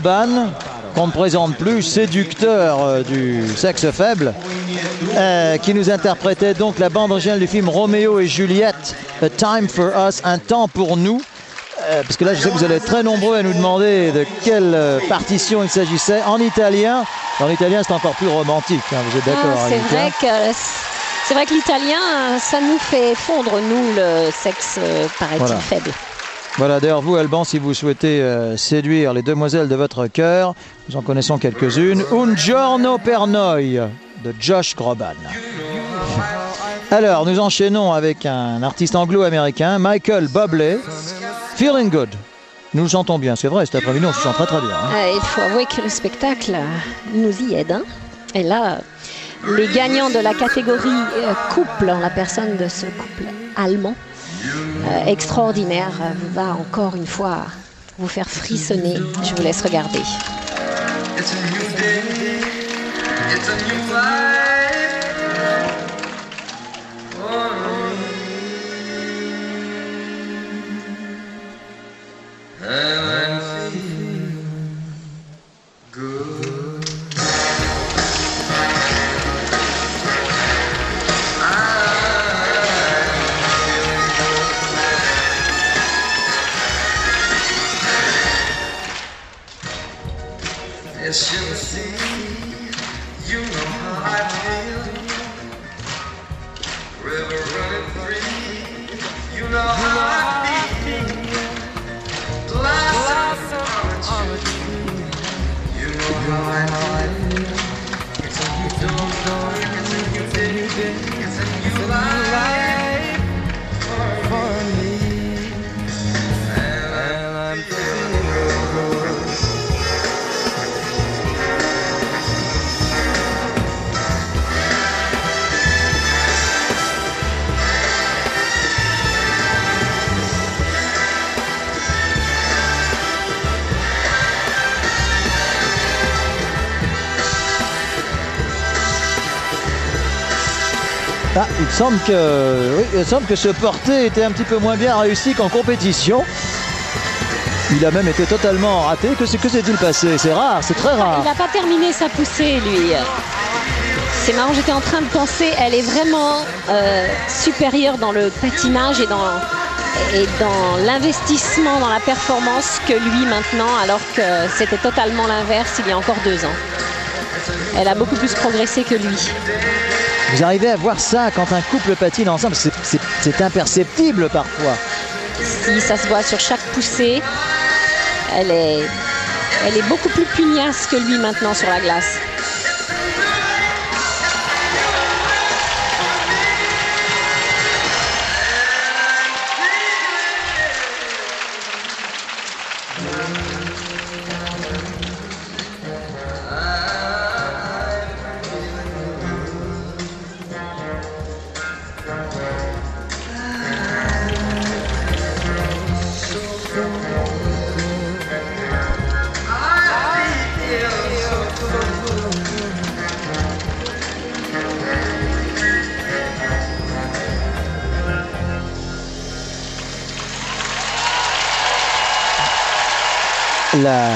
Groban, qu'on ne présente plus, séducteur du sexe faible, qui nous interprétait donc la bande originale du film Roméo et Juliette, A Time for Us, un temps pour nous. Parce que là, je sais que vous allez être très nombreux à nous demander de quelle partition il s'agissait. En italien, c'est encore plus romantique, hein, vous êtes d'accord? C'est vrai que l'italien, ça nous fait fondre, nous, le sexe, paraît-il, faible. Voilà, d'ailleurs, vous, Alban, si vous souhaitez séduire les demoiselles de votre cœur, nous en connaissons quelques-unes. Un giorno per noi, de Josh Groban. Alors, nous enchaînons avec un artiste anglo-américain, Michael Bublé, Feeling Good. Nous le chantons bien, c'est vrai, cet après-midi, on se chante très très bien. Hein. Il faut avouer que le spectacle nous y aide. Hein. Et là, les gagnants de la catégorie couple, en la personne de ce couple allemand, extraordinaire, va encore une fois vous faire frissonner. Je vous laisse regarder. It's a new day, it's a new life. And I'm feeling good. Yes, you see, you know how I feel. River running free, you know how I feel. Blossom on a tree, you know how I feel. It's a new dawn, it's a new day, it's a new life for me. And I'm feeling good. Ah, il semble que ce porté était un petit peu moins bien réussi qu'en compétition. Il a même été totalement raté. Que s'est-il passé? C'est rare, c'est très rare. Il n'a pas terminé sa poussée, lui. C'est marrant, j'étais en train de penser, elle est vraiment supérieure dans le patinage et dans l'investissement, dans la performance que lui maintenant, alors que c'était totalement l'inverse il y a encore 2 ans. Elle a beaucoup plus progressé que lui. Vous arrivez à voir ça quand un couple patine ensemble, c'est imperceptible parfois. Si, ça se voit sur chaque poussée. Elle est beaucoup plus pugnace que lui maintenant sur la glace. La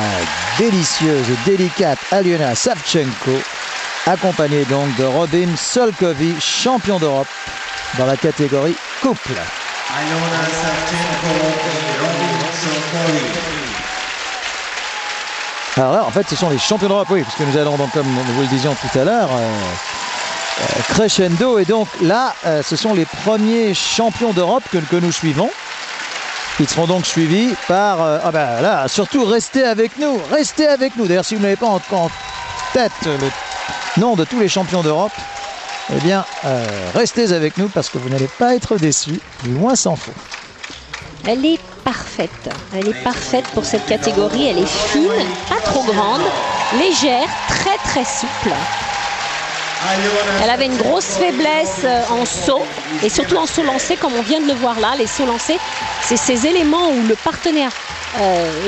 délicieuse et délicate Aliona Savchenko, accompagnée donc de Robin Solkowy, champion d'Europe dans la catégorie couple. Aliona Savchenko et Robin Solkowy. Alors là, en fait, ce sont les champions d'Europe, oui, parce que nous allons donc, comme nous vous le disions tout à l'heure, crescendo. Et donc là, ce sont les premiers champions d'Europe que nous suivons. Ils seront donc suivis par... là, surtout, restez avec nous. Restez avec nous. D'ailleurs, si vous n'avez pas en tête le nom de tous les champions d'Europe, eh bien, restez avec nous parce que vous n'allez pas être déçus. Loin s'en faut. Elle est parfaite. Elle est parfaite pour cette catégorie. Elle est fine, pas trop grande, légère, très très souple. Elle avait une grosse faiblesse en saut et surtout en saut lancé, comme on vient de le voir là. Les sauts lancés, c'est ces éléments où le partenaire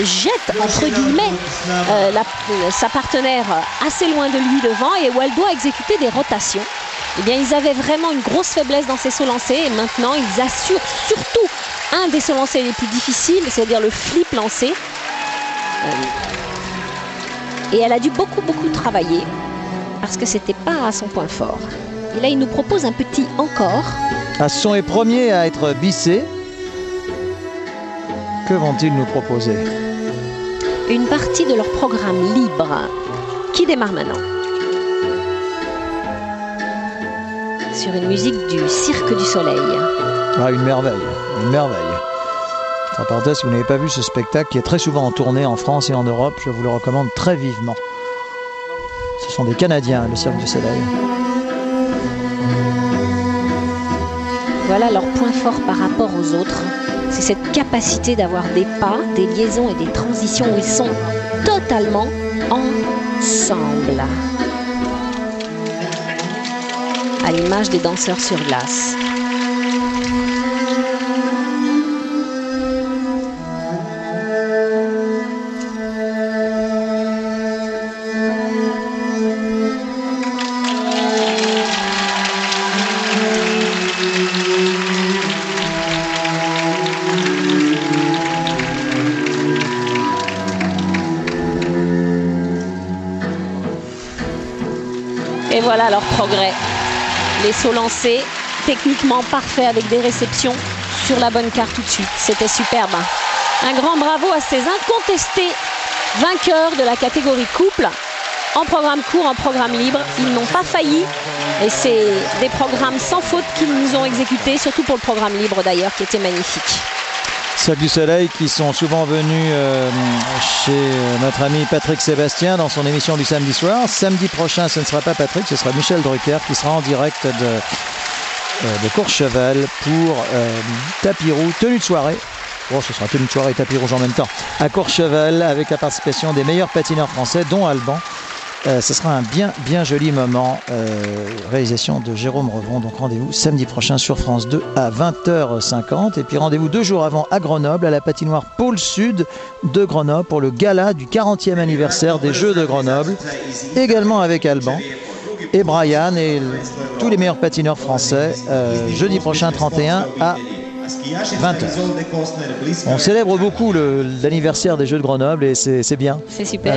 jette entre guillemets sa partenaire assez loin de lui devant et où elle doit exécuter des rotations. Eh bien, ils avaient vraiment une grosse faiblesse dans ces sauts lancés et maintenant ils assurent surtout un des sauts lancés les plus difficiles, c'est-à-dire le flip lancé. Et elle a dû beaucoup travailler parce que c'était pas à son point fort. Et là, il nous propose un petit encore. Ah, ce sont les premiers à être bissés. Que vont-ils nous proposer? Une partie de leur programme libre qui démarre maintenant. Sur une musique du Cirque du Soleil. Ah, une merveille, une merveille. Entre parenthèses, si vous n'avez pas vu ce spectacle qui est très souvent en tournée en France et en Europe, je vous le recommande très vivement. Ce sont des Canadiens, le Cirque du Soleil. Voilà leur point fort par rapport aux autres. C'est cette capacité d'avoir des pas, des liaisons et des transitions où ils sont totalement ensemble. À l'image des danseurs sur glace. Et voilà leur progrès. Les sauts lancés, techniquement parfaits avec des réceptions sur la bonne carte tout de suite. C'était superbe. Un grand bravo à ces incontestés vainqueurs de la catégorie couple. En programme court, en programme libre, ils n'ont pas failli. Et c'est des programmes sans faute qu'ils nous ont exécutés, surtout pour le programme libre d'ailleurs, qui était magnifique. Cirque du Soleil qui sont souvent venus chez notre ami Patrick Sébastien dans son émission du samedi soir. Samedi prochain, ce ne sera pas Patrick, ce sera Michel Drucker qui sera en direct de Courchevel pour tapis rouge, tenue de soirée. Bon, ce sera tenue de soirée et tapis rouge en même temps. À Courchevel avec la participation des meilleurs patineurs français, dont Alban. Ce sera un bien joli moment. Réalisation de Jérôme Revon. Donc rendez-vous samedi prochain sur France 2 à 20h50. Et puis rendez-vous 2 jours avant à Grenoble, à la patinoire Pôle Sud de Grenoble pour le gala du 40e anniversaire des Jeux de Grenoble. Également avec Alban et Brian et tous les meilleurs patineurs français. Jeudi prochain 31 à 20h. On célèbre beaucoup l'anniversaire des Jeux de Grenoble et c'est bien. C'est super.